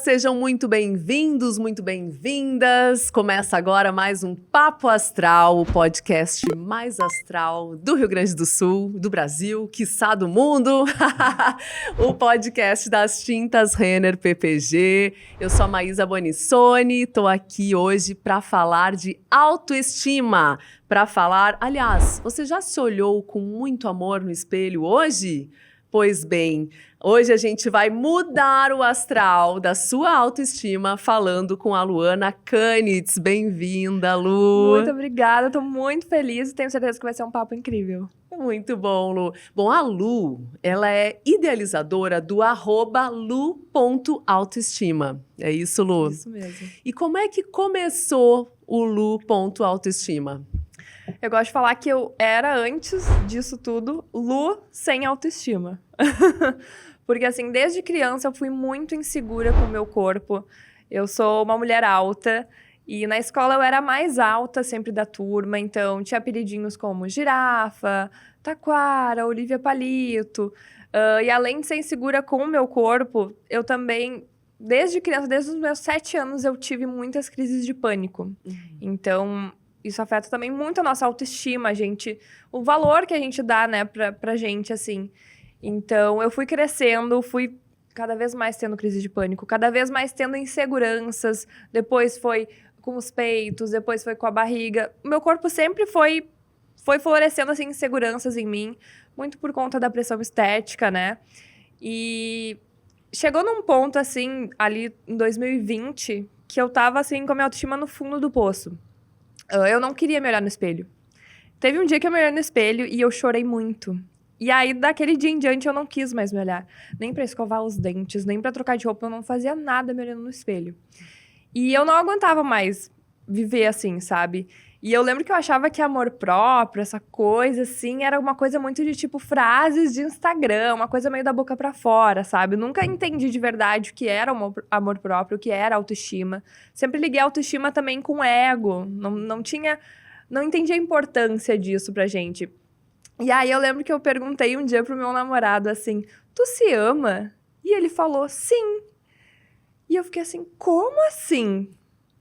sejam muito bem-vindos, muito bem-vindas. Começa agora mais um Papo Astral, o podcast mais astral do Rio Grande do Sul, do Brasil, quiçá do mundo. O podcast das Tintas Renner PPG. Eu sou a Maísa Bonissoni, estou aqui hoje para falar de autoestima. Aliás, você já se olhou com muito amor no espelho hoje? Pois bem, hoje a gente vai mudar o astral da sua autoestima falando com a Luana Canitz. Bem-vinda, Lu! Muito obrigada, estou muito feliz e tenho certeza que vai ser um papo incrível. Muito bom, Lu. Bom, a Lu, ela é idealizadora do @lu.autoestima. É isso, Lu? Isso mesmo. E como é que começou o Lu.autoestima? Eu gosto de falar que eu era, antes disso tudo, Lu sem autoestima. Porque, assim, desde criança eu fui muito insegura com o meu corpo. Eu sou uma mulher alta e na escola eu era a mais alta sempre da turma. Então, tinha apelidinhos como Girafa, Taquara, Olivia Palito. E além de ser insegura com o meu corpo, eu também, desde criança, desde os meus 7 anos, eu tive muitas crises de pânico. Então, isso afeta também muito a nossa autoestima, o valor que a gente dá, né, pra gente, assim. Então, eu fui crescendo, fui cada vez mais tendo crise de pânico, cada vez mais tendo inseguranças, depois foi com os peitos, depois foi com a barriga. O meu corpo sempre foi florescendo, assim, inseguranças em mim, muito por conta da pressão estética, né? E chegou num ponto, assim, ali em 2020, que eu tava, assim, com a minha autoestima no fundo do poço. Eu não queria me olhar no espelho. Teve um dia que eu me olhei no espelho e eu chorei muito. E aí, daquele dia em diante, eu não quis mais me olhar. Nem pra escovar os dentes, nem pra trocar de roupa. Eu não fazia nada me olhando no espelho. E eu não aguentava mais viver assim, sabe? E eu lembro que eu achava que amor próprio, essa coisa, assim, era uma coisa muito de, tipo, frases de Instagram. Uma coisa meio da boca pra fora, sabe? Eu nunca entendi de verdade o que era amor próprio, o que era autoestima. Sempre liguei a autoestima também com ego. Não entendi a importância disso pra gente. E aí eu lembro que eu perguntei um dia pro meu namorado assim, tu se ama? E ele falou, sim. E eu fiquei assim, como assim?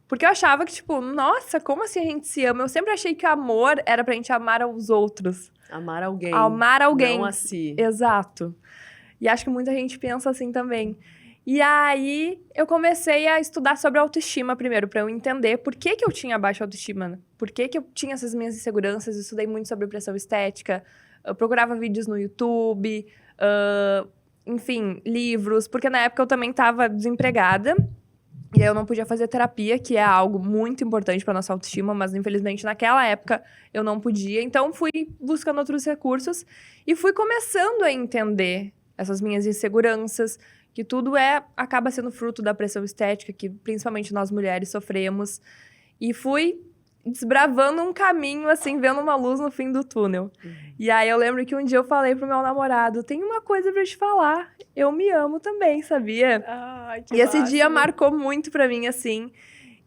Porque eu achava que, tipo, nossa, como assim a gente se ama? Eu sempre achei que o amor era pra gente amar aos outros. Amar alguém. Amar alguém. Não a si. Exato. E acho que muita gente pensa assim também. E aí, eu comecei a estudar sobre autoestima primeiro, pra eu entender por que eu tinha baixa autoestima, né? Por que eu tinha essas minhas inseguranças. Eu estudei muito sobre pressão estética, eu procurava vídeos no YouTube, enfim, livros, porque na época eu também estava desempregada, e aí eu não podia fazer terapia, que é algo muito importante pra nossa autoestima, mas infelizmente naquela época eu não podia. Então, fui buscando outros recursos e fui começando a entender essas minhas inseguranças, que tudo acaba sendo fruto da pressão estética, que principalmente nós mulheres sofremos. E fui desbravando um caminho, assim, vendo uma luz no fim do túnel. E aí eu lembro que um dia eu falei pro meu namorado, tem uma coisa pra te falar, eu me amo também, sabia? Ai, que E esse máximo. dia marcou muito pra mim, assim.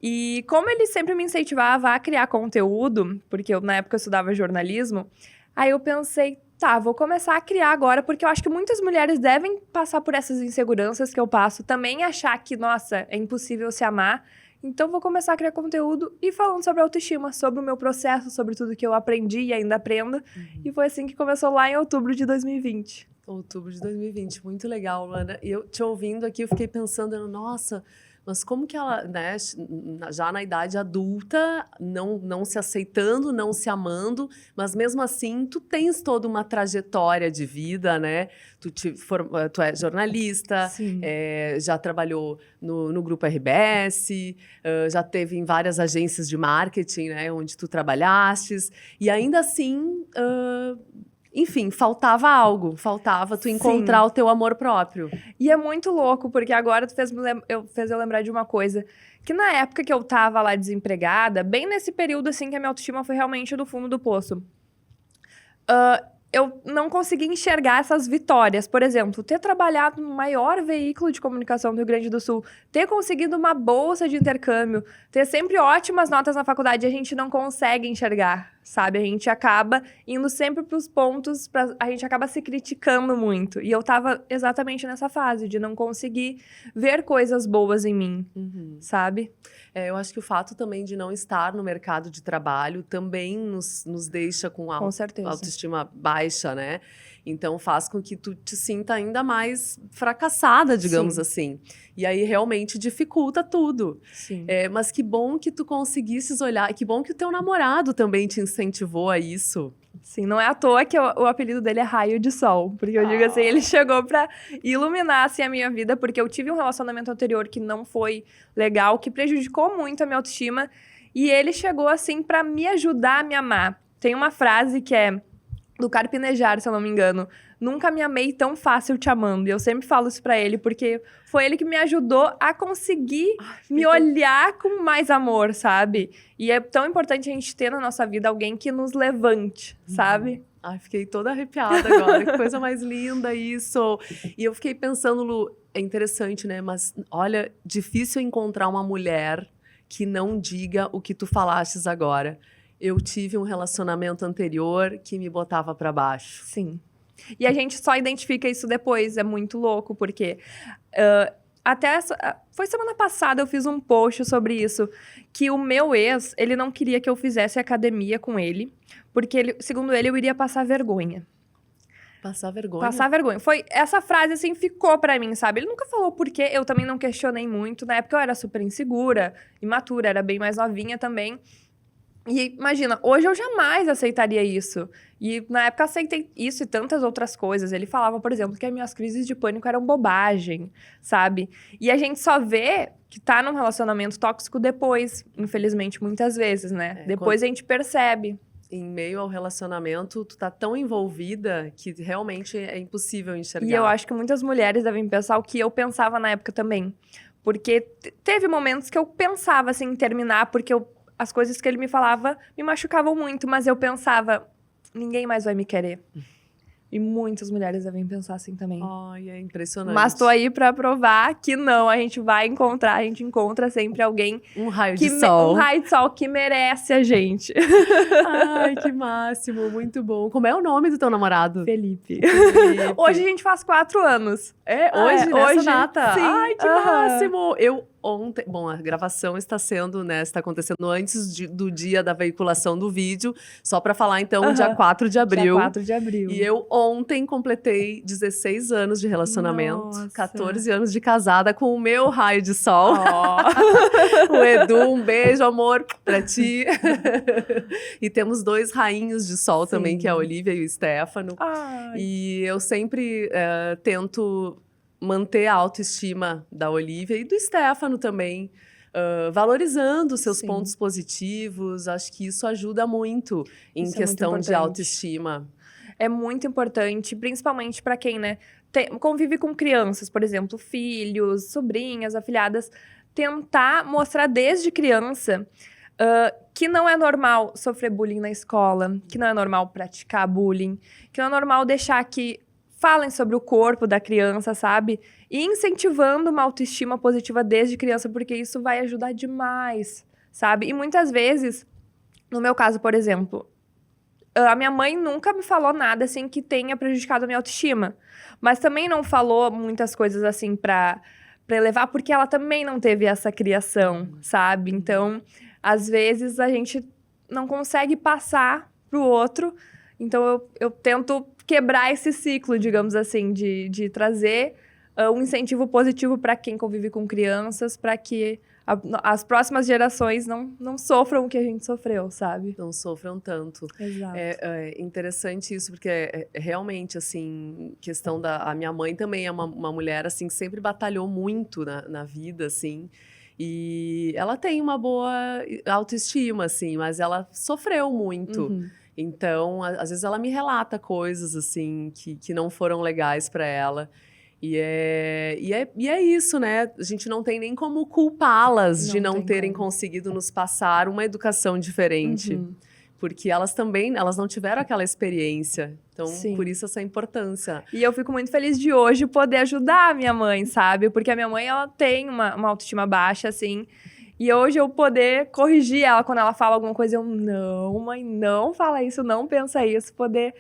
E como ele sempre me incentivava a criar conteúdo, porque na época eu estudava jornalismo, aí eu pensei, tá, vou começar a criar agora, porque eu acho que muitas mulheres devem passar por essas inseguranças que eu passo, também achar que, nossa, é impossível se amar. Então, vou começar a criar conteúdo e falando sobre autoestima, sobre o meu processo, sobre tudo que eu aprendi e ainda aprendo. E foi assim que começou lá em outubro de 2020. Outubro de 2020, muito legal, Luana. E eu te ouvindo aqui, eu fiquei pensando, nossa, mas como que ela, né, já na idade adulta, não se aceitando, não se amando, mas mesmo assim, tu tens toda uma trajetória de vida, né? Tu é jornalista, já trabalhou no Grupo RBS, já teve em várias agências de marketing, né, onde tu trabalhastes, e ainda assim... enfim, faltava algo, faltava tu encontrar o teu amor próprio. E é muito louco, porque agora tu fez eu lembrar de uma coisa, que na época que eu tava lá desempregada, bem nesse período assim que a minha autoestima foi realmente do fundo do poço, eu não consegui enxergar essas vitórias. Por exemplo, ter trabalhado no maior veículo de comunicação do Rio Grande do Sul, ter conseguido uma bolsa de intercâmbio, ter sempre ótimas notas na faculdade, a gente não consegue enxergar, sabe? A gente acaba indo sempre pros pontos, a gente acaba se criticando muito. E eu tava exatamente nessa fase de não conseguir ver coisas boas em mim, sabe? Eu acho que o fato também de não estar no mercado de trabalho também nos deixa com certeza. autoestima baixa, né? Então faz com que tu te sinta ainda mais fracassada, digamos assim. E aí realmente dificulta tudo. Sim. Mas que bom que tu conseguisses olhar, que bom que o teu namorado também te incentivou a isso. Sim, não é à toa que o apelido dele é Raio de Sol. Porque eu digo assim, ele chegou pra iluminar assim, a minha vida, porque eu tive um relacionamento anterior que não foi legal, que prejudicou muito a minha autoestima. E ele chegou assim pra me ajudar a me amar. Tem uma frase que é do Carpinejar, se eu não me engano. Nunca me amei tão fácil te amando. E eu sempre falo isso pra ele, porque foi ele que me ajudou a conseguir me olhar com mais amor, sabe? E é tão importante a gente ter na nossa vida alguém que nos levante, sabe? Ai, fiquei toda arrepiada agora. Que coisa mais linda isso. E eu fiquei pensando, Lu, é interessante, né? Mas, olha, difícil encontrar uma mulher que não diga o que tu falastes agora. Eu tive um relacionamento anterior que me botava pra baixo. Sim. E a gente só identifica isso depois, é muito louco, porque foi semana passada eu fiz um post sobre isso, que o meu ex, ele não queria que eu fizesse academia com ele, porque segundo ele, eu iria passar vergonha. Passar vergonha? Passar vergonha. Essa frase, assim, ficou pra mim, sabe? Ele nunca falou por quê, eu também não questionei muito, na época eu era super insegura, imatura, era bem mais novinha também. E imagina, hoje eu jamais aceitaria isso. E na época aceitei isso e tantas outras coisas. Ele falava, por exemplo, que as minhas crises de pânico eram bobagem, sabe? E a gente só vê que tá num relacionamento tóxico depois, infelizmente, muitas vezes, né? Depois a gente percebe. Em meio ao relacionamento, tu tá tão envolvida que realmente é impossível enxergar. E eu acho que muitas mulheres devem pensar o que eu pensava na época também. Porque teve momentos que eu pensava, assim, em terminar, porque as coisas que ele me falava me machucavam muito, mas eu pensava, ninguém mais vai me querer. E muitas mulheres devem pensar assim também. Ai, é impressionante. Mas tô aí pra provar que não, a gente encontra sempre alguém... Um raio de sol. Um raio de sol que merece a gente. Ai, que máximo, muito bom. Como é o nome do teu namorado? Felipe. Hoje a gente faz 4 anos. Hoje, nessa data? Sim. Ai, que máximo. Ontem, bom, a gravação está sendo, né, está acontecendo antes do dia da veiculação do vídeo, só para falar então, dia 4 de abril. Dia 4 de abril. E eu ontem completei 16 anos de relacionamento, Nossa. 14 anos de casada com o meu raio de sol. Oh. O Edu, um beijo, amor, pra ti. E temos 2 rainhos de sol também, que é a Olivia e o Stefano. Ai. E eu sempre tento manter a autoestima da Olivia e do Stefano também, valorizando os seus pontos positivos. Acho que isso ajuda muito em questão de autoestima. É muito importante, principalmente para quem, né, convive com crianças, por exemplo, filhos, sobrinhas, afilhadas, tentar mostrar desde criança que não é normal sofrer bullying na escola, que não é normal praticar bullying, que não é normal deixar que falem sobre o corpo da criança, sabe? E incentivando uma autoestima positiva desde criança, porque isso vai ajudar demais, sabe? E muitas vezes, no meu caso, por exemplo, a minha mãe nunca me falou nada, assim, que tenha prejudicado a minha autoestima. Mas também não falou muitas coisas, assim, pra elevar, porque ela também não teve essa criação, sabe? Então, às vezes, a gente não consegue passar pro outro. Então, eu tento quebrar esse ciclo, digamos assim, de trazer um incentivo positivo para quem convive com crianças, para que as próximas gerações não sofram o que a gente sofreu, sabe? Não sofram tanto. Exato. É interessante isso, porque realmente, assim, questão a minha mãe também é uma mulher, assim, que sempre batalhou muito na vida, assim, e ela tem uma boa autoestima, assim, mas ela sofreu muito. Então, às vezes ela me relata coisas, assim, que não foram legais para ela. E é isso, né? A gente não tem nem como culpá-las de não terem conseguido nos passar uma educação diferente. Porque elas não tiveram aquela experiência. Então, por isso essa importância. E eu fico muito feliz de hoje poder ajudar a minha mãe, sabe? Porque a minha mãe, ela tem uma autoestima baixa, assim. E hoje eu poder corrigir ela quando ela fala alguma coisa, eu, não, mãe, não fala isso, não pensa isso, poder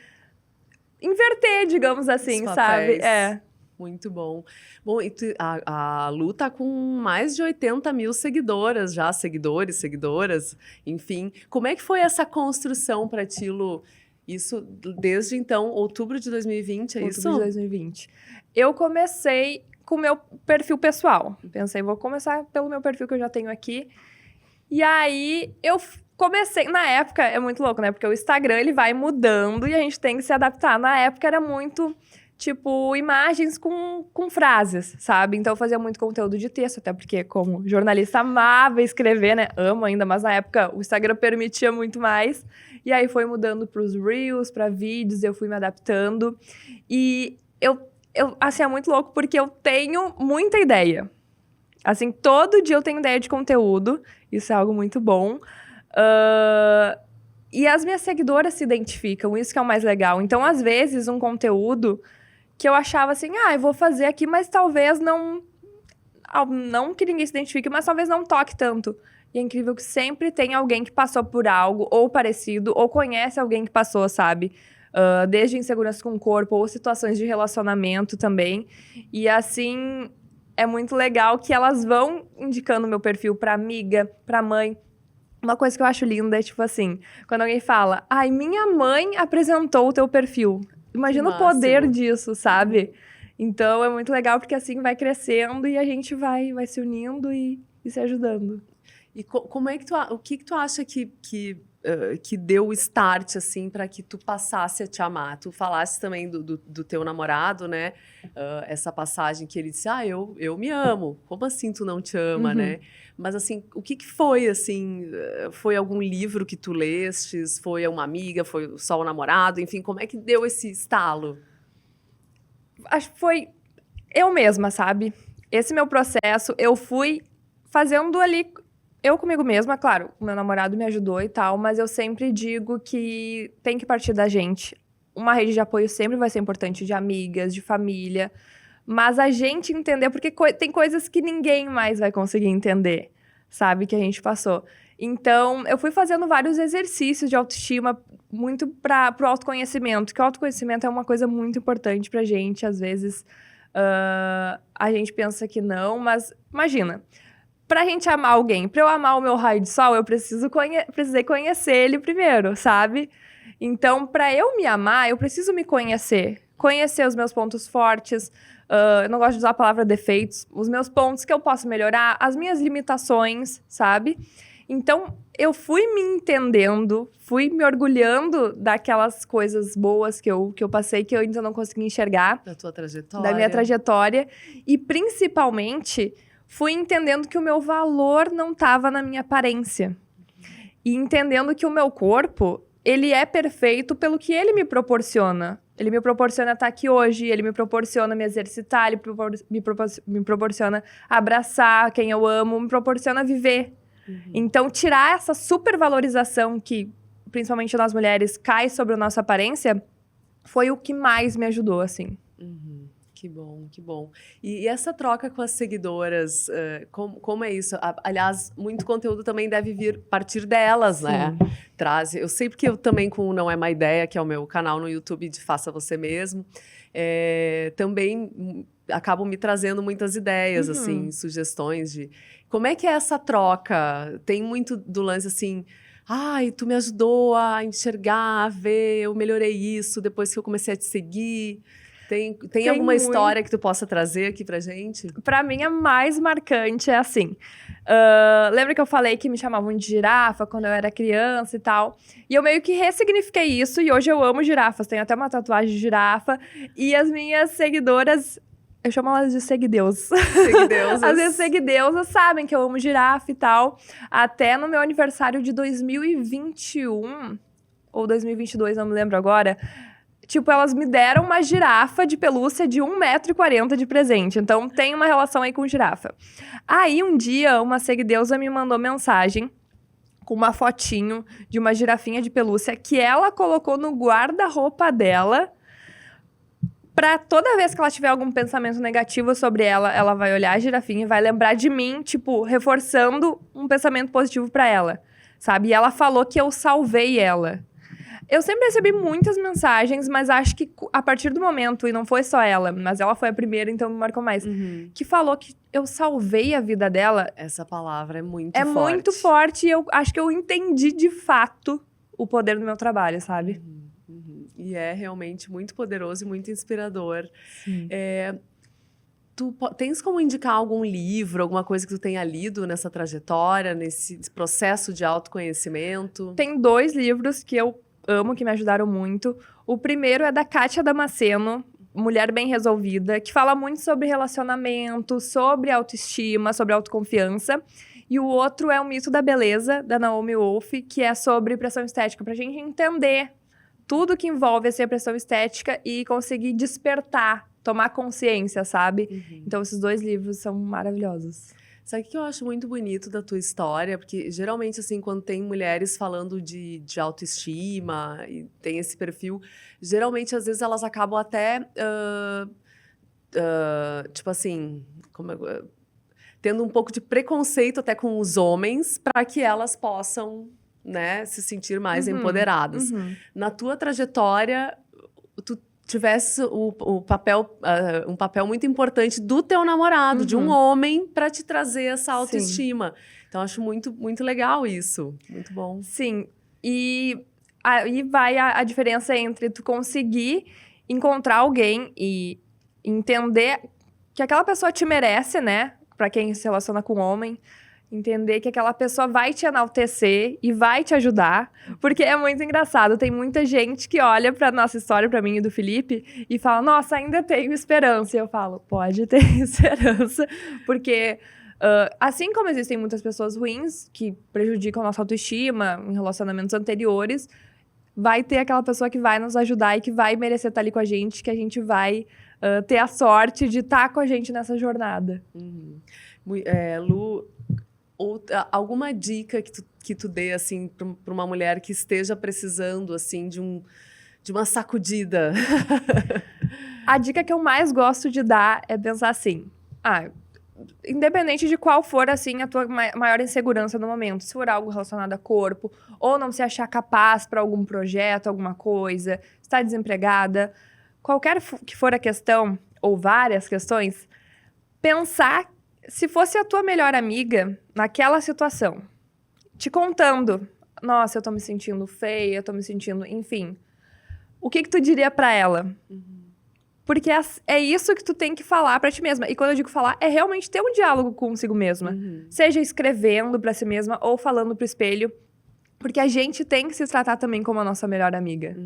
inverter, digamos assim, Os sabe? papéis. Muito bom. Bom, e a Lu tá com mais de 80 mil seguidoras já, seguidores, seguidoras, enfim. Como é que foi essa construção para ti, Lu? Isso desde então, outubro de 2020, é isso? Outubro de 2020. Eu comecei com o meu perfil pessoal. Pensei, vou começar pelo meu perfil que eu já tenho aqui. E aí, eu comecei... Na época, é muito louco, né? Porque o Instagram, ele vai mudando e a gente tem que se adaptar. Na época, era muito, tipo, imagens com frases, sabe? Então, eu fazia muito conteúdo de texto, até porque, como jornalista, amava escrever, né? Amo ainda, mas na época, o Instagram permitia muito mais. E aí, foi mudando pros Reels, para vídeos, eu fui me adaptando. E assim, é muito louco, porque eu tenho muita ideia. Assim, todo dia eu tenho ideia de conteúdo. Isso é algo muito bom. E as minhas seguidoras se identificam, isso que é o mais legal. Então, às vezes, um conteúdo que eu achava assim, eu vou fazer aqui, mas talvez não que ninguém se identifique, mas talvez não toque tanto. E é incrível que sempre tem alguém que passou por algo, ou parecido, ou conhece alguém que passou, sabe? Desde insegurança com o corpo, ou situações de relacionamento também. E assim, é muito legal que elas vão indicando meu perfil pra amiga, pra mãe. Uma coisa que eu acho linda é, tipo assim, quando alguém fala, minha mãe apresentou o teu perfil. Imagina o poder disso, sabe? Então, é muito legal, porque assim vai crescendo e a gente vai se unindo e se ajudando. E como é que o que tu acha que deu o start, assim, para que tu passasse a te amar? Tu falaste também do teu namorado, né? Essa passagem que ele disse, eu me amo. Como assim tu não te ama, né? Mas, assim, o que foi, assim? Foi algum livro que tu lestes? Foi uma amiga? Foi só o namorado? Enfim, como é que deu esse estalo? Acho que foi eu mesma, sabe? Esse meu processo, eu fui fazendo ali... Eu comigo mesma, claro, o meu namorado me ajudou e tal, mas eu sempre digo que tem que partir da gente. Uma rede de apoio sempre vai ser importante, de amigas, de família, mas a gente entender, porque tem coisas que ninguém mais vai conseguir entender, sabe, que a gente passou. Então, eu fui fazendo vários exercícios de autoestima, muito pro autoconhecimento, que o autoconhecimento é uma coisa muito importante pra gente, às vezes a gente pensa que não, mas imagina... Pra gente amar alguém, pra eu amar o meu raio de sol, eu precisei conhecer ele primeiro, sabe? Então, pra eu me amar, eu preciso me conhecer. Conhecer os meus pontos fortes, eu não gosto de usar a palavra defeitos, os meus pontos que eu posso melhorar, as minhas limitações, sabe? Então, eu fui me entendendo, fui me orgulhando daquelas coisas boas que eu passei, que eu ainda não consegui enxergar. Da tua trajetória. Da minha trajetória. E, principalmente... fui entendendo que o meu valor não estava na minha aparência. E entendendo que o meu corpo, ele é perfeito pelo que ele me proporciona. Ele me proporciona estar aqui hoje, ele me proporciona me exercitar, ele me proporciona abraçar quem eu amo, me proporciona viver. Então, tirar essa supervalorização que, principalmente nas mulheres, cai sobre a nossa aparência, foi o que mais me ajudou, assim. Que bom, que bom. E essa troca com as seguidoras, como é isso? Aliás, muito conteúdo também deve partir delas, né? Eu sei porque eu também com o Não É Má Ideia, que é o meu canal no YouTube de Faça Você Mesmo, também acabam me trazendo muitas ideias, assim, sugestões de... Como é que é essa troca? Tem muito do lance, assim... tu me ajudou a enxergar, a ver, eu melhorei isso depois que eu comecei a te seguir... Tem alguma história que tu possa trazer aqui pra gente? Pra mim, a mais marcante é assim. Lembra que eu falei que me chamavam de girafa quando eu era criança e tal? E eu meio que ressignifiquei isso e hoje eu amo girafas. Tenho até uma tatuagem de girafa. E as minhas seguidoras... Eu chamo elas de seguideus. Seguideusas. As minhas seguideusas sabem que eu amo girafa e tal. Até no meu aniversário de 2021 ou 2022, não me lembro agora... Tipo, elas me deram uma girafa de pelúcia de 1,40 m de presente. Então, tem uma relação aí com girafa. Aí, um dia, uma seguideusa me mandou mensagem com uma fotinho de uma girafinha de pelúcia que ela colocou no guarda-roupa dela pra toda vez que ela tiver algum pensamento negativo sobre ela, ela vai olhar a girafinha e vai lembrar de mim, tipo, reforçando um pensamento positivo pra ela, sabe? E ela falou que eu salvei ela. Eu sempre recebi muitas mensagens, mas acho que a partir do momento, e não foi só ela, mas ela foi a primeira, então me marcou mais, que falou que eu salvei a vida dela. Essa palavra é muito É forte. muito forte e eu acho que eu entendi de fato o poder do meu trabalho, sabe? E é realmente muito poderoso e muito inspirador. Sim. Tu tens como indicar algum livro, alguma coisa que tu tenha lido nessa trajetória, nesse processo de autoconhecimento? Tem 2 livros que eu amo, que me ajudaram muito. O primeiro é da Kátia Damasceno, Mulher Bem Resolvida, que fala muito sobre relacionamento, sobre autoestima, sobre autoconfiança. E o outro é O Mito da Beleza, da Naomi Wolf, que é sobre pressão estética, pra gente entender tudo que envolve essa pressão estética e conseguir despertar, tomar consciência, sabe? Então, esses 2 livros são maravilhosos. Sabe o que eu acho muito bonito da tua história? Porque geralmente, assim, quando tem mulheres falando de autoestima e tem esse perfil, geralmente, às vezes, elas acabam até, tipo assim, tendo um pouco de preconceito até com os homens para que elas possam, né, se sentir mais empoderadas. Na tua trajetória, tu tivesse um papel muito importante do teu namorado, de um homem, para te trazer essa autoestima. Então, acho muito, muito legal isso. Muito bom. Sim. E aí vai a diferença entre tu conseguir encontrar alguém e entender que aquela pessoa te merece, né? Pra quem se relaciona com homem. Entender que aquela pessoa vai te enaltecer e vai te ajudar. Porque é muito engraçado. Tem muita gente que olha pra nossa história, pra mim e do Felipe, e fala, nossa, ainda tenho esperança. E eu falo, pode ter esperança. Porque, assim como existem muitas pessoas ruins que prejudicam a nossa autoestima em relacionamentos anteriores, vai ter aquela pessoa que vai nos ajudar e que vai merecer estar ali com a gente, que a gente vai ter a sorte de estar com a gente nessa jornada. Lu, alguma dica que tu dê, assim, para uma mulher que esteja precisando, assim, de uma sacudida? A dica que eu mais gosto de dar é pensar assim, independente de qual for, assim, a tua maior insegurança no momento, se for algo relacionado a corpo, ou não se achar capaz para algum projeto, alguma coisa, estar desempregada, qualquer que for a questão, ou várias questões, pensar se fosse a tua melhor amiga naquela situação, te contando, nossa, eu tô me sentindo feia, eu tô me sentindo, enfim, o que tu diria pra ela? Porque é isso que tu tem que falar pra ti mesma. E quando eu digo falar, é realmente ter um diálogo consigo mesma. Seja escrevendo pra si mesma ou falando pro espelho. Porque a gente tem que se tratar também como a nossa melhor amiga.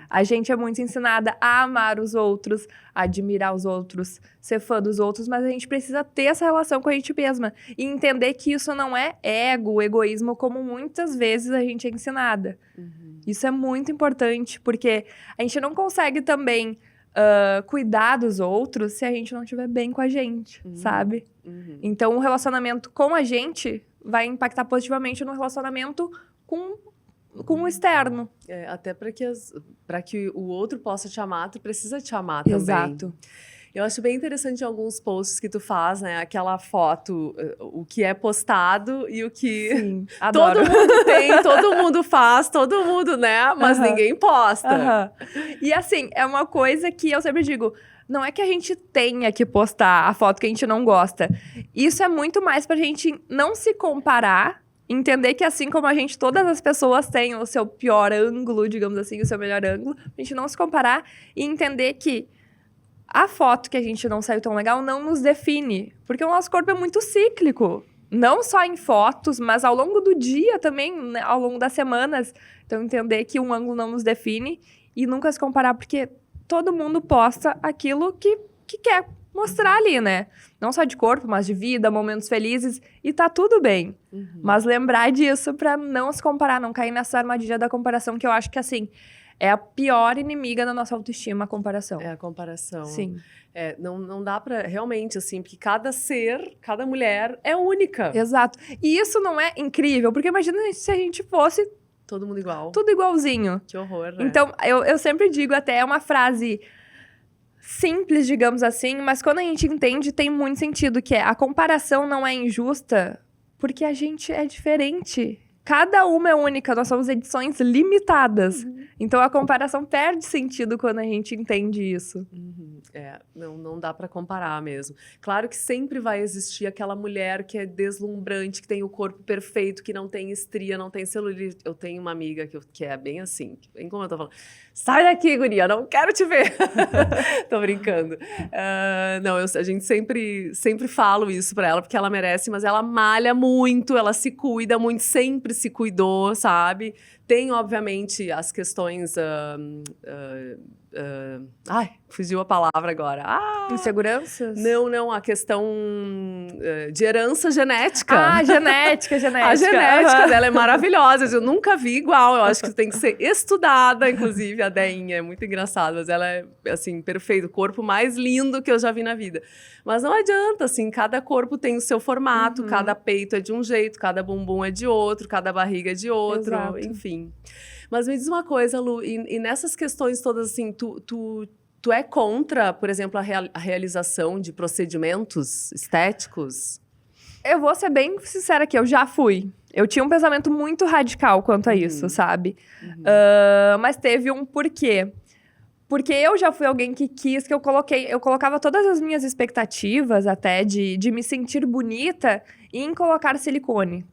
A gente é muito ensinada a amar os outros, a admirar os outros, ser fã dos outros, mas a gente precisa ter essa relação com a gente mesma. E entender que isso não é ego, egoísmo, como muitas vezes a gente é ensinada. Isso é muito importante, porque a gente não consegue também cuidar dos outros se a gente não estiver bem com a gente, sabe? Então, o relacionamento com a gente vai impactar positivamente no relacionamento com o externo. Até para que o outro possa te amar, tu precisa te amar também. Exato. Eu acho bem interessante alguns posts que tu faz, né? Aquela foto, o que é postado e o que Sim, adoro. todo mundo tem, todo mundo faz, todo mundo, né? Mas ninguém posta. E assim, é uma coisa que eu sempre digo, não é que a gente tenha que postar a foto que a gente não gosta. Isso é muito mais pra gente não se comparar, entender que assim como a gente, todas as pessoas têm o seu pior ângulo, digamos assim, o seu melhor ângulo, a gente não se comparar e entender que a foto que a gente não saiu tão legal não nos define, porque o nosso corpo é muito cíclico, não só em fotos, mas ao longo do dia também, né, ao longo das semanas. Então, entender que um ângulo não nos define e nunca se comparar, porque todo mundo posta aquilo que quer mostrar ali, né? Não só de corpo, mas de vida, momentos felizes, e tá tudo bem. Mas lembrar disso pra não se comparar, não cair nessa armadilha da comparação, que eu acho que, assim, é a pior inimiga da nossa autoestima, a comparação. É a comparação. Sim. Não dá pra, realmente, assim, porque cada ser, cada mulher é única. Exato. E isso não é incrível, porque imagina se a gente fosse todo mundo igual. Tudo igualzinho. Que horror, né? Então, eu sempre digo até uma frase, simples, digamos assim, mas quando a gente entende, tem muito sentido, que é a comparação não é injusta porque a gente é diferente. Cada uma é única, nós somos edições limitadas. Então, a comparação perde sentido quando a gente entende isso. Não dá pra comparar mesmo. Claro que sempre vai existir aquela mulher que é deslumbrante, que tem o corpo perfeito, que não tem estria, não tem celulite. Eu tenho uma amiga que é bem assim, bem como eu tô falando. Sai daqui, guria, não quero te ver. Tô brincando. A gente sempre falo isso pra ela, porque ela merece, mas ela malha muito, ela se cuida muito, sempre se cuidou, sabe? Tem, obviamente, as questões... fugiu a palavra agora. Inseguranças? Não, a questão de herança genética. Genética. A genética dela é maravilhosa, eu nunca vi igual, eu acho que tem que ser estudada, inclusive, a Deinha, é muito engraçado, mas ela é, assim, perfeito, o corpo mais lindo que eu já vi na vida. Mas não adianta, assim, cada corpo tem o seu formato, cada peito é de um jeito, cada bumbum é de outro, cada barriga é de outro, enfim. Mas me diz uma coisa, Lu, e nessas questões todas, assim, tu é contra, por exemplo, a realização de procedimentos estéticos? Eu vou ser bem sincera aqui, eu já fui. Eu tinha um pensamento muito radical quanto a isso, sabe? Mas teve um porquê. Porque eu já fui alguém que quis, que eu colocava todas as minhas expectativas até de me sentir bonita em colocar silicone,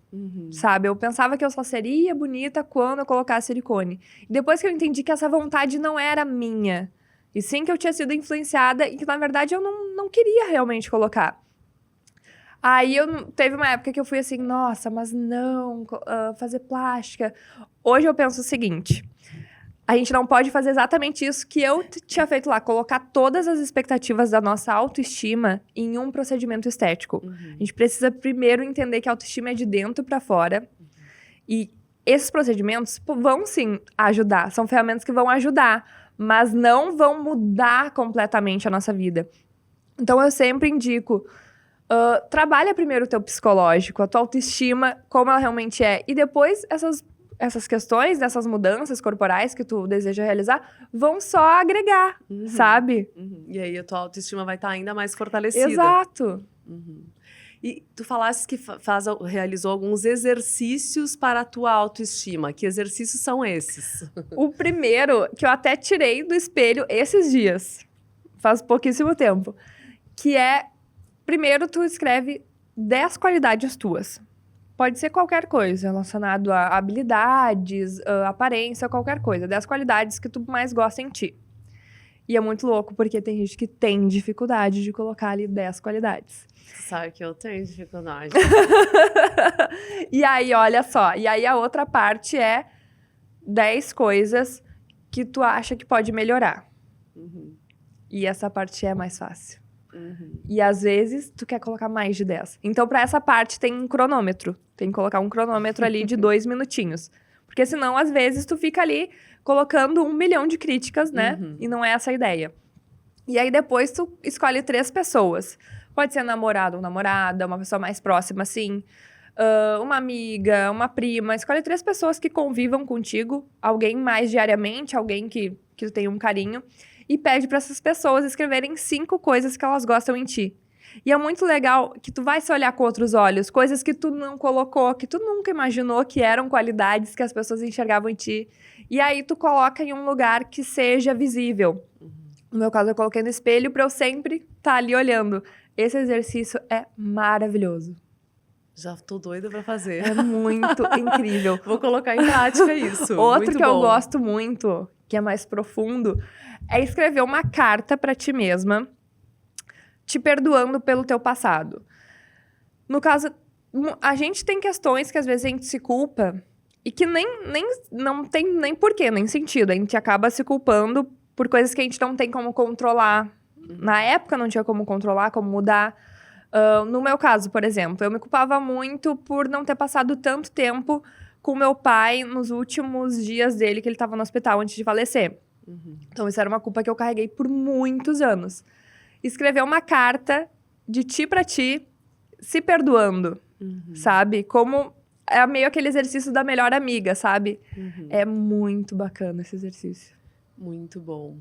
sabe? Eu pensava que eu só seria bonita quando eu colocasse silicone. E depois que eu entendi que essa vontade não era minha, e sim que eu tinha sido influenciada e que, na verdade, eu não queria realmente colocar. Aí teve uma época que eu fui assim, nossa, mas não, fazer plástica. Hoje eu penso o seguinte... A gente não pode fazer exatamente isso que eu tinha feito lá, colocar todas as expectativas da nossa autoestima em um procedimento estético. A gente precisa primeiro entender que a autoestima é de dentro para fora. E esses procedimentos vão sim ajudar, são ferramentas que vão ajudar, mas não vão mudar completamente a nossa vida. Então eu sempre indico, trabalha primeiro o teu psicológico, a tua autoestima, como ela realmente é, e depois essas questões, essas mudanças corporais que tu deseja realizar, vão só agregar, sabe? E aí a tua autoestima vai estar ainda mais fortalecida. Exato. E tu falaste que realizou alguns exercícios para a tua autoestima. Que exercícios são esses? O primeiro, que eu até tirei do espelho esses dias, faz pouquíssimo tempo, que é, primeiro tu escreve 10 qualidades tuas. Pode ser qualquer coisa relacionado a habilidades, aparência, qualquer coisa. 10 qualidades que tu mais gosta em ti. E é muito louco, porque tem gente que tem dificuldade de colocar ali 10 qualidades. Sabe que eu tenho dificuldade. E aí, olha só. E aí, a outra parte é 10 coisas que tu acha que pode melhorar. E essa parte é mais fácil. E às vezes tu quer colocar mais de 10. Então, para essa parte tem um cronômetro. Tem que colocar um cronômetro ali de 2 minutinhos. Porque senão, às vezes, tu fica ali colocando 1 milhão de críticas, né? E não é essa a ideia. E aí depois tu escolhe 3 pessoas. Pode ser namorado ou namorada, uma pessoa mais próxima, assim. Uma amiga, uma prima. Escolhe 3 pessoas que convivam contigo. Alguém mais diariamente, alguém que tu tem um carinho. E pede para essas pessoas escreverem 5 coisas que elas gostam em ti. E é muito legal que tu vai se olhar com outros olhos, coisas que tu não colocou, que tu nunca imaginou que eram qualidades que as pessoas enxergavam em ti. E aí tu coloca em um lugar que seja visível. No meu caso, eu coloquei no espelho para eu sempre estar ali olhando. Esse exercício é maravilhoso. Já tô doida pra fazer. É muito incrível. Vou colocar em prática isso. Outro muito que bom. eu gosto muito, que é mais profundo, é escrever uma carta pra ti mesma, te perdoando pelo teu passado. No caso, a gente tem questões que às vezes a gente se culpa e que não tem nem porquê, nem sentido. A gente acaba se culpando por coisas que a gente não tem como controlar. Na época não tinha como controlar, como mudar. No meu caso, por exemplo, eu me culpava muito por não ter passado tanto tempo com meu pai nos últimos dias dele, que ele estava no hospital antes de falecer. Então, isso era uma culpa que eu carreguei por muitos anos. Escrever uma carta de ti pra ti, se perdoando, sabe? Como é meio aquele exercício da melhor amiga, sabe? É muito bacana esse exercício. Muito bom.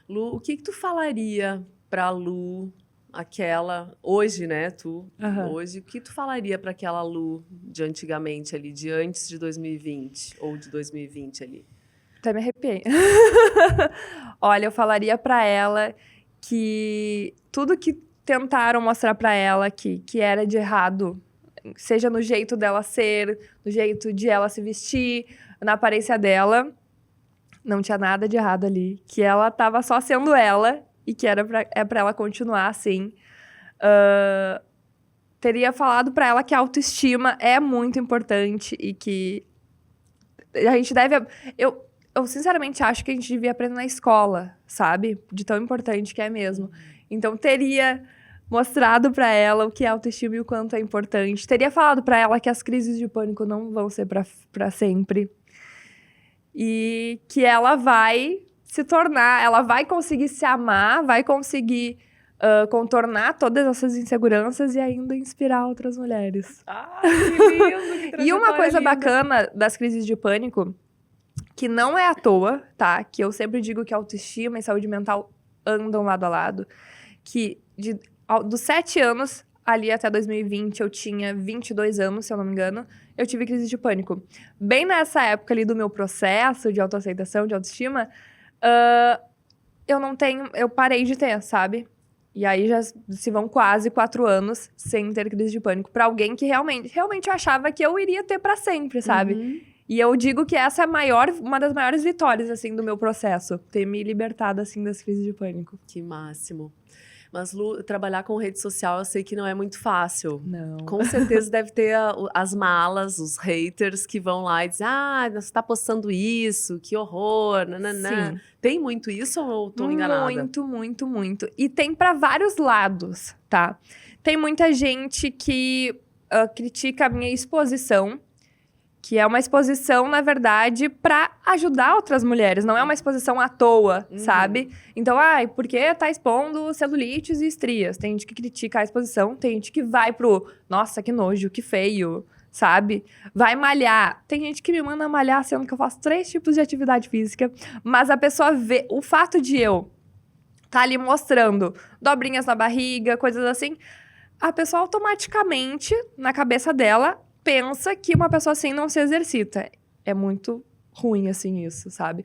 Lu, o que tu falaria pra Lu, aquela, hoje, né, hoje, o que tu falaria pra aquela Lu de antigamente ali, de antes de 2020, ou de 2020 ali? Até me arrepiei. Olha, eu falaria pra ela que tudo que tentaram mostrar pra ela que era de errado, seja no jeito dela ser, no jeito de ela se vestir, na aparência dela, não tinha nada de errado ali. Que ela tava só sendo ela e que é pra ela continuar assim. Teria falado pra ela que a autoestima é muito importante e que a gente deve... Eu sinceramente acho que a gente devia aprender na escola, sabe? De tão importante que é mesmo. Então, teria mostrado pra ela o que é autoestima e o quanto é importante. Teria falado pra ela que as crises de pânico não vão ser pra sempre. E que ela vai se tornar, ela vai conseguir se amar, vai conseguir contornar todas essas inseguranças e ainda inspirar outras mulheres. Ah, que lindo! E uma coisa bacana das crises de pânico, que não é à toa, tá? Que eu sempre digo que autoestima e saúde mental andam lado a lado. Que dos 7 anos ali até 2020, eu tinha 22 anos, se eu não me engano, eu tive crise de pânico. Bem nessa época ali do meu processo de autoaceitação, de autoestima, eu parei de ter, sabe? E aí já se vão quase 4 anos sem ter crise de pânico. Pra alguém que realmente eu achava que eu iria ter pra sempre, sabe? Uhum. E eu digo que essa é uma das maiores vitórias, assim, do meu processo. Ter me libertado, assim, das crises de pânico. Que máximo. Mas, Lu, trabalhar com rede social eu sei que não é muito fácil. Não. Com certeza deve ter as malas, os haters que vão lá e dizem: ah, você tá postando isso, que horror, nananã. Sim. Tem muito isso ou eu tô enganada? Muito, muito, muito. E tem pra vários lados, tá? Tem muita gente que critica a minha exposição, que é uma exposição, na verdade, pra ajudar outras mulheres. Não é uma exposição à toa, sabe? Então, por que tá expondo celulites e estrias? Tem gente que critica a exposição, tem gente que vai pro, nossa, que nojo, que feio, sabe? Vai malhar. Tem gente que me manda malhar, sendo que eu faço 3 tipos de atividade física. Mas a pessoa vê, o fato de eu tá ali mostrando dobrinhas na barriga, coisas assim, a pessoa automaticamente, na cabeça dela, pensa que uma pessoa assim não se exercita. É muito ruim, assim, isso, sabe?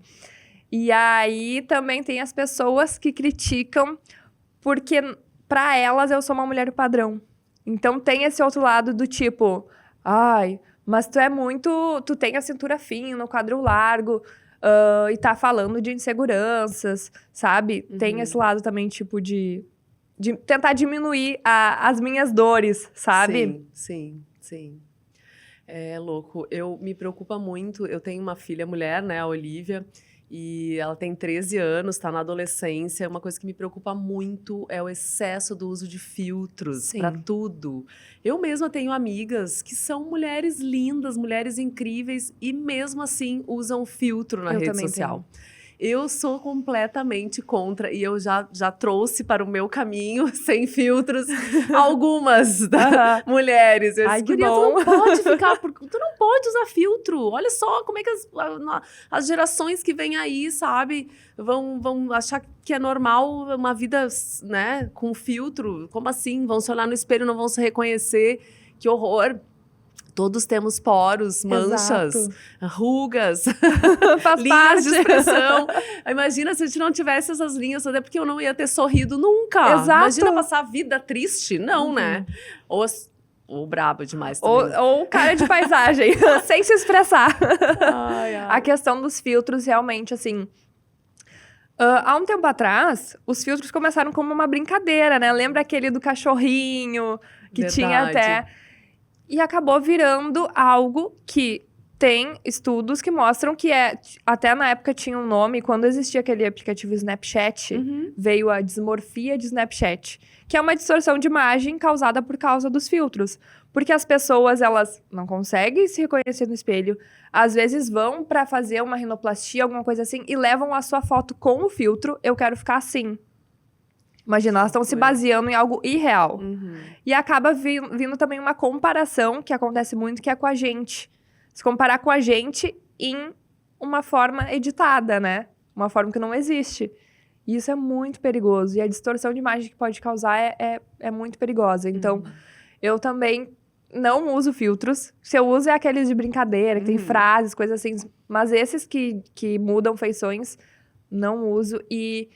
E aí, também tem as pessoas que criticam porque, pra elas, eu sou uma mulher padrão. Então, tem esse outro lado do tipo... mas tu tem a cintura fina, o quadril largo... e tá falando de inseguranças, sabe? Tem esse lado também, tipo, de tentar diminuir as minhas dores, sabe? Sim. É louco. Me preocupa muito. Eu tenho uma filha mulher, né, a Olivia, e ela tem 13 anos, tá na adolescência. Uma coisa que me preocupa muito é o excesso do uso de filtros para tudo. Eu mesma tenho amigas que são mulheres lindas, mulheres incríveis, e mesmo assim usam filtro na rede social. Eu sou completamente contra, e eu já trouxe para o meu caminho, sem filtros, algumas mulheres. Eu disse, que bom. Tu não pode tu não pode usar filtro. Olha só como é que as gerações que vêm aí, sabe, vão achar que é normal uma vida, né, com filtro. Como assim? Vão se olhar no espelho, não vão se reconhecer. Que horror. Todos temos poros, manchas, rugas, linhas de expressão. Imagina se a gente não tivesse essas linhas, até porque eu não ia ter sorrido nunca. Imagina passar a vida triste. Não, né? Ou braba demais também. Ou cara de paisagem, sem se expressar. A questão dos filtros, realmente, assim... há um tempo atrás, os filtros começaram como uma brincadeira, né? Lembra aquele do cachorrinho, que tinha até... E acabou virando algo que tem estudos que mostram que até na época tinha um nome, quando existia aquele aplicativo Snapchat, veio a dismorfia de Snapchat, que é uma distorção de imagem causada por causa dos filtros. Porque as pessoas, elas não conseguem se reconhecer no espelho, às vezes vão pra fazer uma rinoplastia, alguma coisa assim, e levam a sua foto com o filtro, eu quero ficar assim. Imagina, elas estão se baseando em algo irreal. E acaba vindo também uma comparação, que acontece muito, que é com a gente. Se comparar com a gente em uma forma editada, né? uma forma que não existe. E isso é muito perigoso. E a distorção de imagem que pode causar é muito perigosa. Então, eu também não uso filtros. Se eu uso é aqueles de brincadeira, que tem frases, coisas assim. Mas esses que mudam feições, não uso. E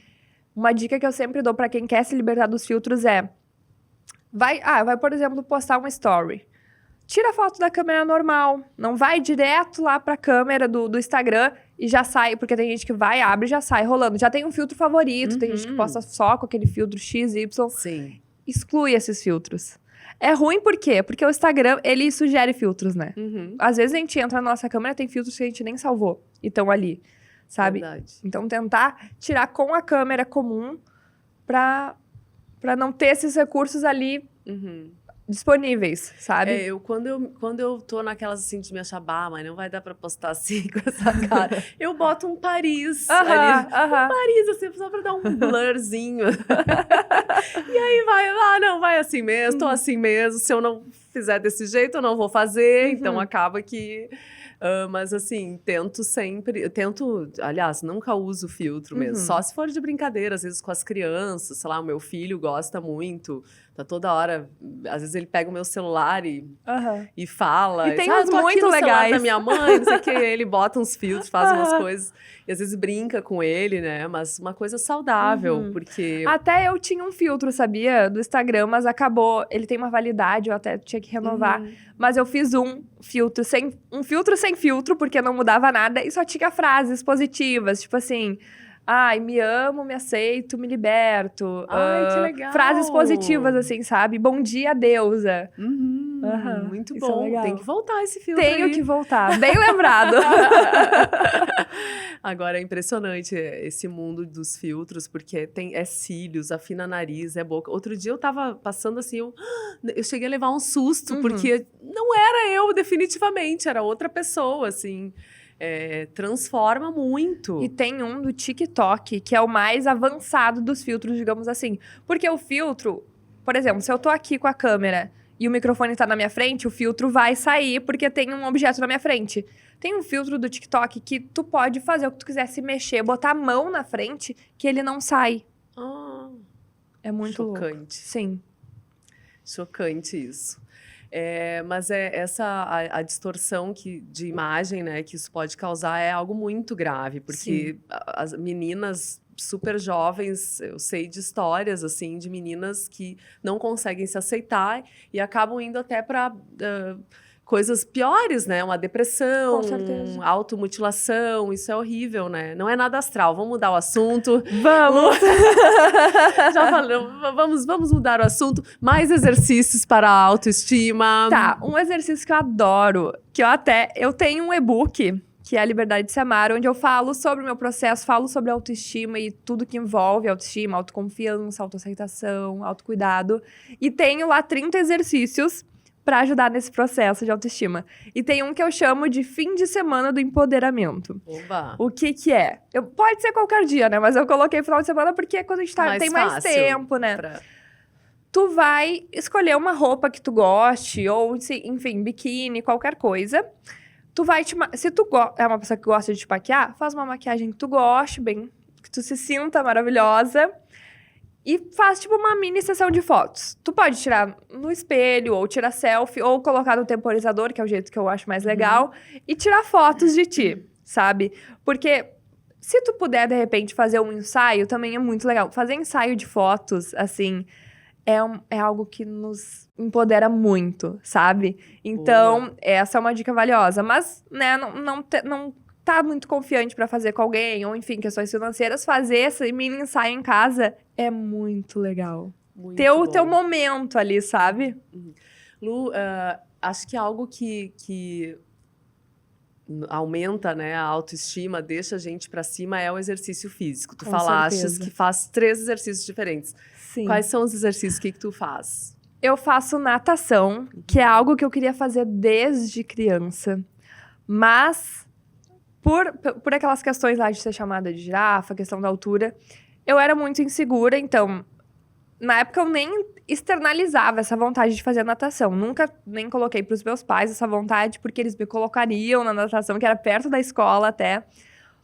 uma dica que eu sempre dou pra quem quer se libertar dos filtros é... Vai, por exemplo, postar uma story. Tira a foto da câmera normal. Não vai direto lá pra câmera do Instagram e já sai. Porque tem gente que vai, abre e já sai rolando. Já tem um filtro favorito. Tem gente que posta só com aquele filtro X, Y. Sim. Exclui esses filtros. É ruim por quê? Porque o Instagram, ele sugere filtros, né? Às vezes a gente entra na nossa câmera e tem filtros que a gente nem salvou. E estão ali, sabe? Verdade. Então, tentar tirar com a câmera comum pra não ter esses recursos ali disponíveis, sabe? Quando eu tô naquelas assim de me achar, mas não vai dar pra postar assim com essa cara, eu boto um Paris ali. Um Paris, assim, só pra dar um blurzinho. E aí vai assim mesmo, tô assim mesmo. Se eu não fizer desse jeito, eu não vou fazer. Então acaba que... mas assim, aliás, nunca uso filtro mesmo, só se for de brincadeira, às vezes com as crianças, sei lá, o meu filho gosta muito, tá toda hora, às vezes ele pega o meu celular e fala. E tem uns muito aqui no celular legais. da minha mãe, não sei o que, ele bota uns filtros, faz umas coisas, e às vezes brinca com ele, né, mas uma coisa saudável, porque... Até eu tinha um filtro, sabia, do Instagram, mas acabou, ele tem uma validade, eu até tinha que renovar, mas eu fiz um filtro sem filtro, porque não mudava nada, e só tinha frases positivas, tipo assim... Ai, me amo, me aceito, me liberto. Ai, que legal! Frases positivas, assim, sabe? Bom dia, deusa. Muito Isso bom. é legal. Tem que voltar esse filtro Tenho aí. que voltar. Bem lembrado. Agora, é impressionante esse mundo dos filtros, porque é cílios, afina nariz, é boca. Outro dia eu tava passando assim, eu cheguei a levar um susto, porque não era eu, definitivamente, era outra pessoa, assim... transforma muito. E tem um do TikTok, que é o mais avançado dos filtros, digamos assim. Porque o filtro, por exemplo, se eu tô aqui com a câmera e o microfone tá na minha frente, o filtro vai sair porque tem um objeto na minha frente. Tem um filtro do TikTok que tu pode fazer o que tu quiser, se mexer, botar a mão na frente, que ele não sai. É muito chocante. louco. Sim. Chocante isso. Mas a distorção de imagem, né, que isso pode causar é algo muito grave, porque as meninas super jovens, eu sei de histórias, assim, de meninas que não conseguem se aceitar e acabam indo até para coisas piores, né? Uma depressão, Com certeza. automutilação, isso é horrível, né? Não é nada astral, vamos mudar o assunto. Vamos! Já falamos, vamos mudar o assunto. Mais exercícios para a autoestima. Tá, um exercício que eu adoro, eu tenho um e-book, que é a Liberdade de Se Amar, onde eu falo sobre o meu processo, falo sobre autoestima e tudo que envolve autoestima, autoconfiança, autoaceitação, autocuidado. E tenho lá 30 exercícios para ajudar nesse processo de autoestima. E tem um que eu chamo de fim de semana do empoderamento. Oba. O que é? Pode ser qualquer dia, né? Mas eu coloquei final de semana porque é quando a gente tem mais tempo, né? Tu vai escolher uma roupa que tu goste, ou, enfim, biquíni, qualquer coisa. Tu vai se tu é uma pessoa que gosta de te maquiar, faz uma maquiagem que tu goste, bem, que tu se sinta maravilhosa. E faz, tipo, uma mini sessão de fotos. Tu pode tirar no espelho, ou tirar selfie, ou colocar no temporizador, que é o jeito que eu acho mais legal, e tirar fotos de ti, sabe? Porque se tu puder, de repente, fazer um ensaio, também é muito legal. Fazer ensaio de fotos, assim, é algo que nos empodera muito, sabe? Então, essa é uma dica valiosa. Mas, né, não tá muito confiante pra fazer com alguém, ou enfim, questões financeiras, fazer esse mini ensaio em casa é muito legal. Muito ter o bom. teu momento ali, sabe? Lu, acho que algo que aumenta, né, a autoestima, deixa a gente pra cima, é o exercício físico. Tu Com falaste certeza. que faz 3 exercícios diferentes. Sim. Quais são os exercícios? O que tu faz? Eu faço natação, que é algo que eu queria fazer desde criança. Mas, por aquelas questões lá de ser chamada de girafa, questão da altura, eu era muito insegura, então, na época eu nem externalizava essa vontade de fazer natação. Nunca nem coloquei pros meus pais essa vontade, porque eles me colocariam na natação, que era perto da escola até.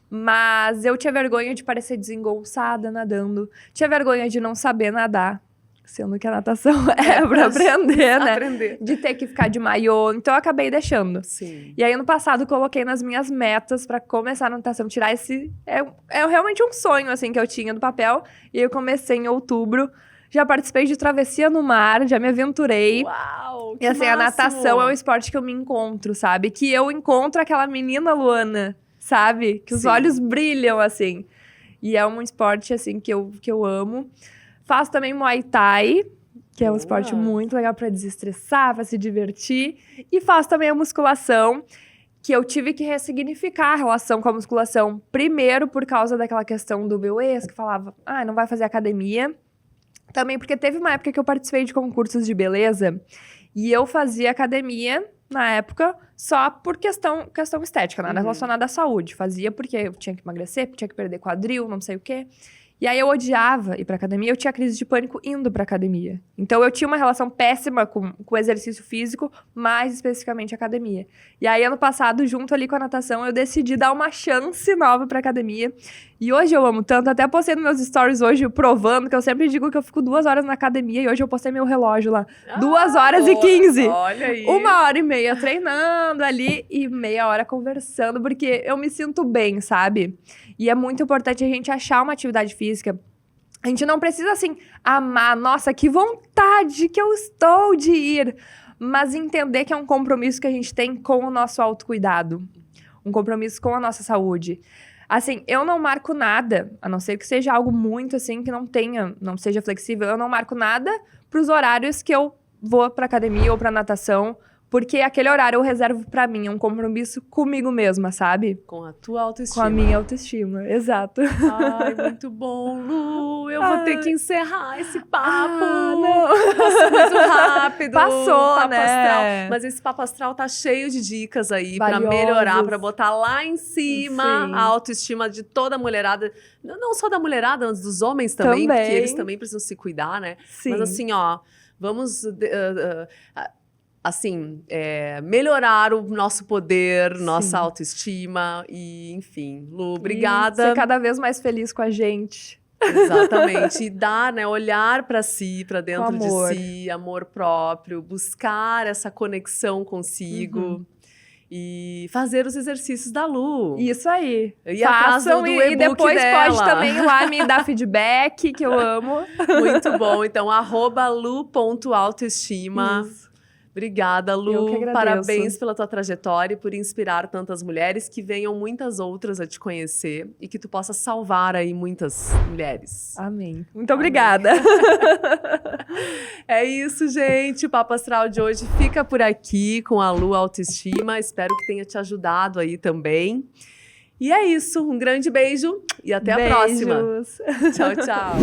Mas eu tinha vergonha de parecer desengolçada nadando. Tinha vergonha de não saber nadar. Sendo que a natação é pra aprender, né? Aprender. De ter que ficar de maiô. Então eu acabei deixando. Sim. E aí, ano passado, coloquei nas minhas metas pra começar a natação. Tirar esse... É realmente um sonho, assim, que eu tinha no papel. E aí eu comecei em outubro. Já participei de travessia no mar, já me aventurei. Uau, que E assim, a máximo. natação é o esporte que eu me encontro, sabe? Que eu encontro aquela menina Luana, sabe? Que os Sim. olhos brilham, assim. E é um esporte, assim, que eu amo. Faço também Muay Thai, que é um Boa. esporte muito legal pra desestressar, pra se divertir. E faço também a musculação, que eu tive que ressignificar a relação com a musculação. Primeiro, por causa daquela questão do meu ex, que falava, não vai fazer academia. Também porque teve uma época que eu participei de concursos de beleza e eu fazia academia, na época, só por questão estética, nada relacionada à saúde. Fazia porque eu tinha que emagrecer, porque tinha que perder quadril, não sei o quê. E aí eu odiava ir pra academia, eu tinha crise de pânico indo pra academia. Então eu tinha uma relação péssima com o exercício físico, mais especificamente a academia. E aí ano passado, junto ali com a natação, eu decidi dar uma chance nova pra academia. E hoje eu amo tanto, até postei nos meus stories hoje provando, que eu sempre digo que eu fico 2 horas na academia, e hoje eu postei meu relógio lá. 2 horas e 15. Olha aí. 1h30 treinando ali e meia hora conversando, porque eu me sinto bem, sabe? E é muito importante a gente achar uma atividade física. A gente não precisa, assim, amar, nossa, que vontade que eu estou de ir. Mas entender que é um compromisso que a gente tem com o nosso autocuidado. Um compromisso com a nossa saúde. Assim, eu não marco nada, a não ser que seja algo muito, assim, que não seja flexível. Eu não marco nada pros horários que eu vou pra academia ou pra natação. Porque aquele horário eu reservo pra mim, é um compromisso comigo mesma, sabe? Com a tua autoestima. Com a minha autoestima, exato. Ai, muito bom, Lu. Eu vou ter que encerrar esse papo. Não. Passou muito rápido. Passou, Papo né? astral. Mas esse papo astral tá cheio de dicas aí pra Valiosas. melhorar, pra botar lá em cima Sim. a autoestima de toda a mulherada. Não só da mulherada, mas dos homens também, porque eles também precisam se cuidar, né? Sim. Mas assim, ó, vamos... assim, melhorar o nosso poder, nossa autoestima e, enfim. Lu, obrigada. E ser cada vez mais feliz com a gente. Exatamente. E dar, né, olhar para si, para dentro de amor. si, amor próprio, buscar essa conexão consigo. E fazer os exercícios da Lu. Isso aí. E atrás do e e-book depois dela. pode também ir lá me dar feedback, que eu amo. Muito bom. Então, @lu.autoestima. Isso. Obrigada, Lu. Eu que agradeço. Parabéns pela tua trajetória e por inspirar tantas mulheres, que venham muitas outras a te conhecer e que tu possa salvar aí muitas mulheres. Amém. Muito obrigada. É isso, gente. O Papo Astral de hoje fica por aqui com a Lu Autoestima. Espero que tenha te ajudado aí também. E é isso. Um grande beijo e até a próxima. Beijos. Tchau, tchau.